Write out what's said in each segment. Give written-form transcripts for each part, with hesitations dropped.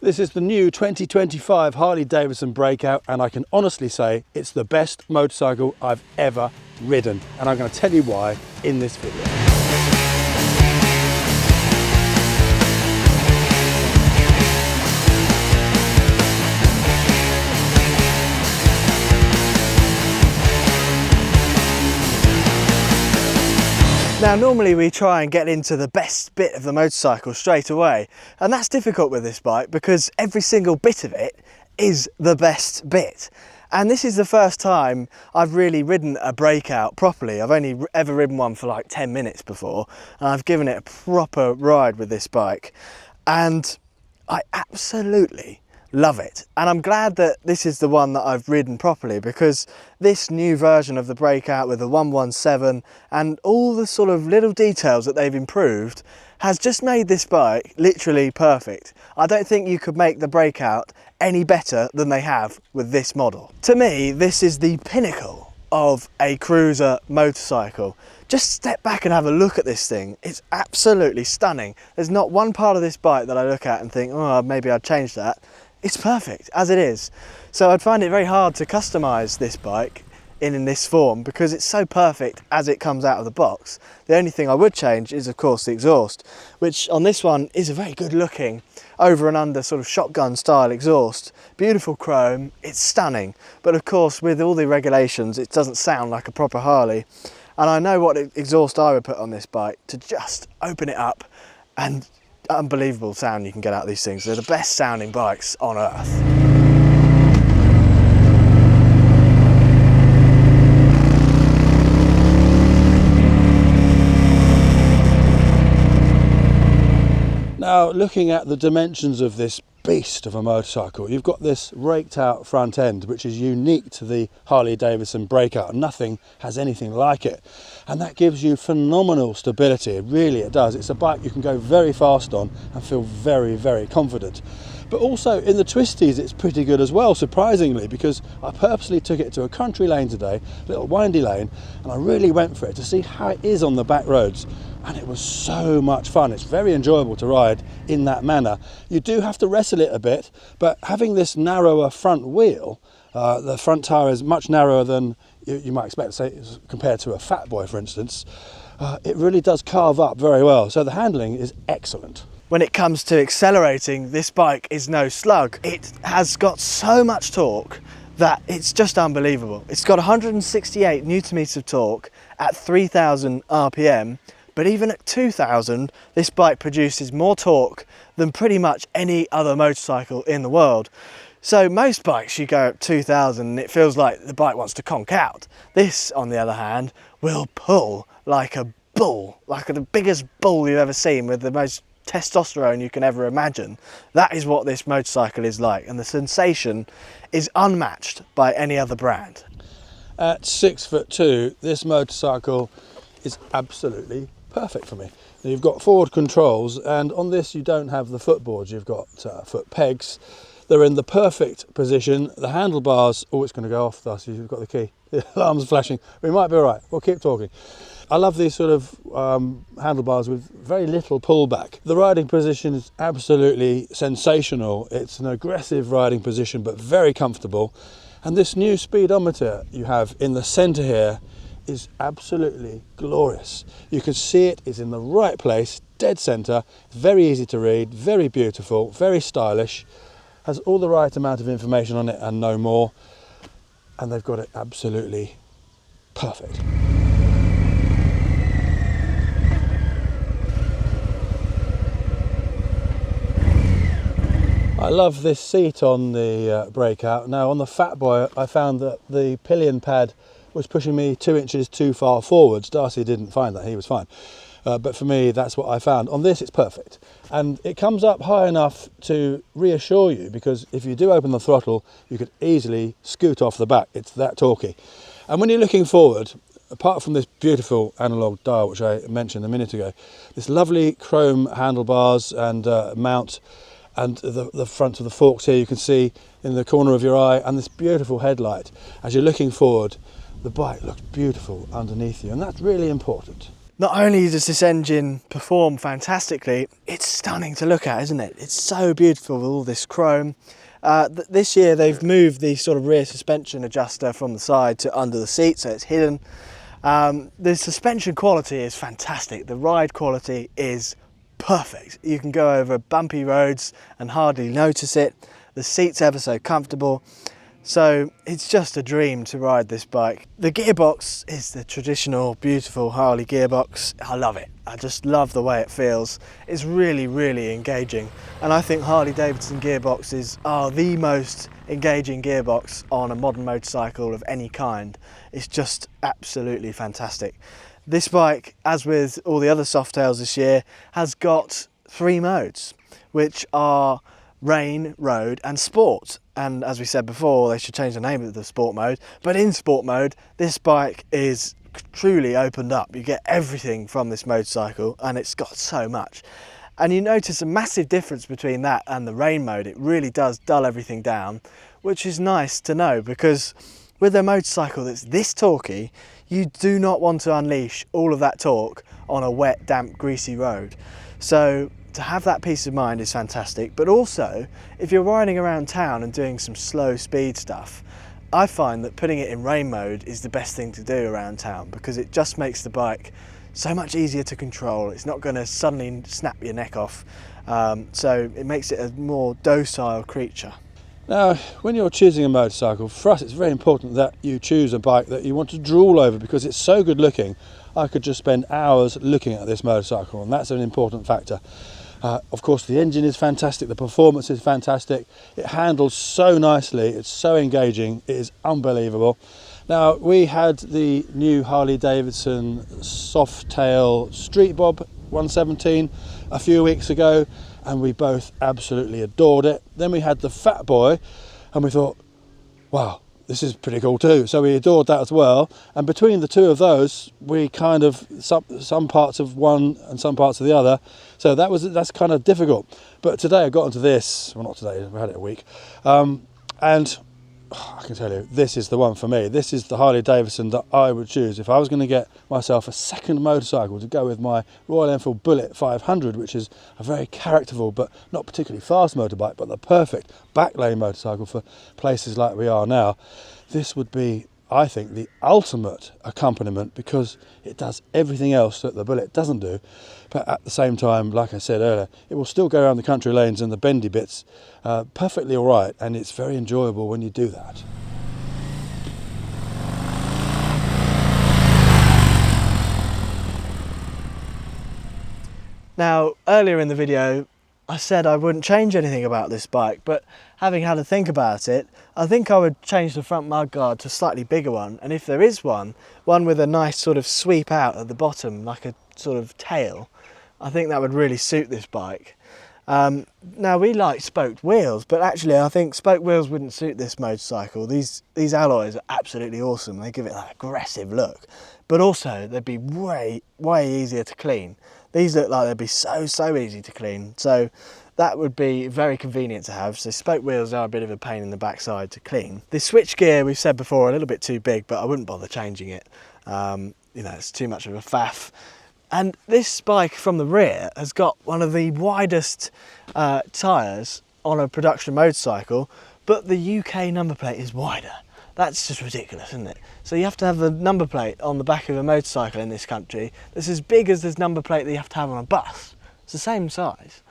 This is the new 2025 Harley-Davidson Breakout, and I can honestly say it's the best motorcycle I've ever ridden. And I'm going to tell you why in this video. Now normally we try and get into the best bit of the motorcycle straight away, and that's difficult with this bike because every single bit of it is the best bit. And this is the first time I've really ridden a Breakout properly. I've only ever ridden one for like 10 minutes before, and I've given it a proper ride with this bike, and I absolutely love it. And I'm glad that this is the one that I've ridden properly, because this new version of the Breakout with the 117 and all the sort of little details that they've improved has just made this bike literally perfect. I don't think you could make the Breakout any better than they have with this model. To me, this is the pinnacle of a cruiser motorcycle. Just step back and have a look at this thing. It's absolutely stunning. There's not one part of this bike that I look at and think, oh, maybe I'd change that. It's perfect as it is. So I'd find it very hard to customize this bike in this form because it's so perfect as it comes out of the box. The only thing I would change is of course the exhaust, which on this one is a very good looking over and under sort of shotgun style exhaust. Beautiful chrome, it's stunning. But of course with all the regulations it doesn't sound like a proper Harley. And I know what exhaust I would put on this bike to just open it up, and unbelievable sound you can get out of these things. They're the best sounding bikes on earth. Now, looking at the dimensions of this beast of a motorcycle, you've got this raked out front end, which is unique to the Harley-Davidson Breakout. Nothing has anything like it, and that gives you phenomenal stability. It does. It's a bike you can go very fast on and feel very, very confident. But also in the twisties it's pretty good as well, surprisingly, because I purposely took it to a country lane today, a little windy lane, and I really went for it to see how it is on the back roads. And it was so much fun. It's very enjoyable to ride in that manner. You do have to wrestle it a bit, but having this narrower front wheel, the front tyre is much narrower than you might expect, say, compared to a Fat Boy, for instance. It really does carve up very well. So the handling is excellent. When it comes to accelerating, this bike is no slug. It has got so much torque that it's just unbelievable. It's got 168 Newton meters of torque at 3,000 RPM. But even at 2,000, this bike produces more torque than pretty much any other motorcycle in the world. So most bikes you go at 2,000 and it feels like the bike wants to conk out. This, on the other hand, will pull like a bull, like the biggest bull you've ever seen with the most testosterone you can ever imagine. That is what this motorcycle is like, and the sensation is unmatched by any other brand. At 6'2", this motorcycle is absolutely perfect for me. Now, you've got forward controls, and on this you don't have the footboards, you've got foot pegs. They're in the perfect position. The handlebars, oh, it's going to go off, Darcy, you've got the key. The alarm's flashing. We might be all right, we'll keep talking. I love these sort of handlebars with very little pullback. The riding position is absolutely sensational. It's an aggressive riding position, but very comfortable. And this new speedometer you have in the centre here is absolutely glorious. You can see it is in the right place, dead centre, very easy to read, very beautiful, very stylish, has all the right amount of information on it and no more, and they've got it absolutely perfect. I love this seat on the Breakout. Now on the Fat Boy I found that the pillion pad was pushing me 2 inches too far forwards. Darcy didn't find that, he was fine. But for me, that's what I found. On this, it's perfect. And it comes up high enough to reassure you, because if you do open the throttle, you could easily scoot off the back. It's that torquey. And when you're looking forward, apart from this beautiful analog dial, which I mentioned a minute ago, this lovely chrome handlebars and mount, and the front of the forks here, you can see in the corner of your eye, and this beautiful headlight. As you're looking forward, the bike looks beautiful underneath you, and that's really important. Not only does this engine perform fantastically, it's stunning to look at, isn't it? It's so beautiful with all this chrome. This year they've moved the sort of rear suspension adjuster from the side to under the seat, so it's hidden. The suspension quality is fantastic. The ride quality is perfect. You can go over bumpy roads and hardly notice it. The seat's ever so comfortable. So it's just a dream to ride this bike. The gearbox is the traditional beautiful Harley gearbox. I love it. I just love the way it feels. It's really, really engaging. And I think Harley-Davidson gearboxes are the most engaging gearbox on a modern motorcycle of any kind. It's just absolutely fantastic. This bike, as with all the other Softails this year, has got 3 modes, which are rain, road and sport. And as we said before, they should change the name of the sport mode. But in sport mode, this bike is truly opened up. You get everything from this motorcycle, and it's got so much. And you notice a massive difference between that and the rain mode. It really does dull everything down, which is nice to know, because with a motorcycle that's this torquey, you do not want to unleash all of that torque on a wet, damp, greasy road. So to have that peace of mind is fantastic. But also, if you're riding around town and doing some slow speed stuff, I find that putting it in rain mode is the best thing to do around town, because it just makes the bike so much easier to control. It's not going to suddenly snap your neck off, so it makes it a more docile creature. Now, when you're choosing a motorcycle, for us it's very important that you choose a bike that you want to drool over, because it's so good looking. I could just spend hours looking at this motorcycle, and that's an important factor. Of course, the engine is fantastic, the performance is fantastic, it handles so nicely, it's so engaging, it is unbelievable. Now, we had the new Harley-Davidson Softail Street Bob 117 a few weeks ago, and we both absolutely adored it. Then we had the Fat Boy, and we thought, wow, this is pretty cool too. So we adored that as well. And between the two of those, we kind of, some parts of one and some parts of the other. So that's kind of difficult. But today I got into this, well, not today, we had it a week. And I can tell you, this is the one for me. This is the Harley-Davidson that I would choose if I was going to get myself a second motorcycle to go with my Royal Enfield Bullet 500, which is a very characterful but not particularly fast motorbike, but the perfect backlane motorcycle for places like we are now. This would be, I think, the ultimate accompaniment, because it does everything else that the Bullet doesn't do, but at the same time, like I said earlier, it will still go around the country lanes and the bendy bits perfectly all right, and it's very enjoyable when you do that. Now, earlier in the video, I said I wouldn't change anything about this bike, but having had a think about it, I think I would change the front mudguard to a slightly bigger one, and if there is one with a nice sort of sweep out at the bottom, like a sort of tail, I think that would really suit this bike. Now, we like spoked wheels, but actually I think spoked wheels wouldn't suit this motorcycle. These alloys are absolutely awesome. They give it that aggressive look, but also they'd be way easier to clean. These look like they'd be so easy to clean, so that would be very convenient to have. So spoke wheels are a bit of a pain in the backside to clean. The switch gear, we've said before, a little bit too big, but I wouldn't bother changing it. You know, it's too much of a faff. And this bike from the rear has got one of the widest tyres on a production motorcycle, but the UK number plate is wider. That's just ridiculous, isn't it? So you have to have the number plate on the back of a motorcycle in this country that's as big as this number plate that you have to have on a bus. It's the same size.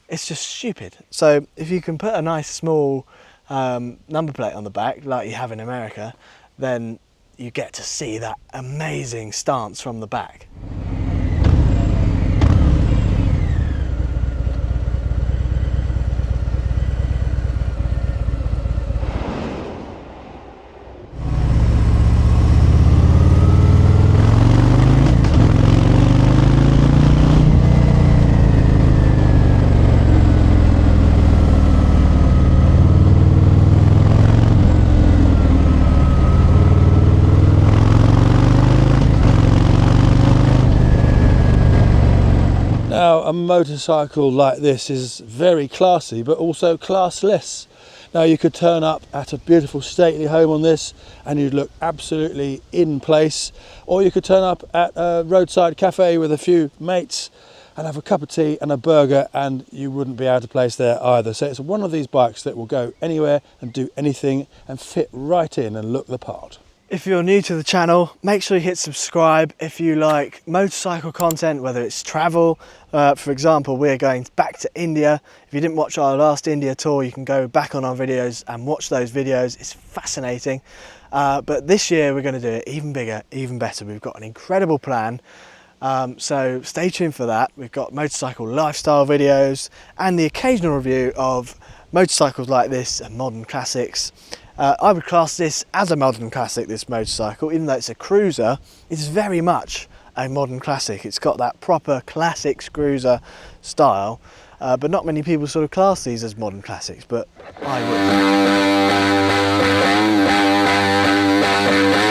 It's just stupid. So if you can put a nice small number plate on the back, like you have in America, then you get to see that amazing stance from the back. a motorcycle like this is very classy, but also classless. Now you could turn up at a beautiful stately home on this and you'd look absolutely in place, or you could turn up at a roadside cafe with a few mates and have a cup of tea and a burger and you wouldn't be out of place there either. So it's one of these bikes that will go anywhere and do anything and fit right in and look the part. If you're new to the channel, make sure you hit subscribe if you like motorcycle content, whether it's travel. For example, we're going back to India. If you didn't watch our last India tour, you can go back on our videos and watch those videos. It's fascinating. But this year we're going to do it even bigger, even better. We've got an incredible plan. So stay tuned for that. We've got motorcycle lifestyle videos and the occasional review of motorcycles like this and modern classics. I would class this as a modern classic, this motorcycle. Even though it's a cruiser, it's very much a modern classic. It's got that proper classics cruiser style, but not many people sort of class these as modern classics, but I would.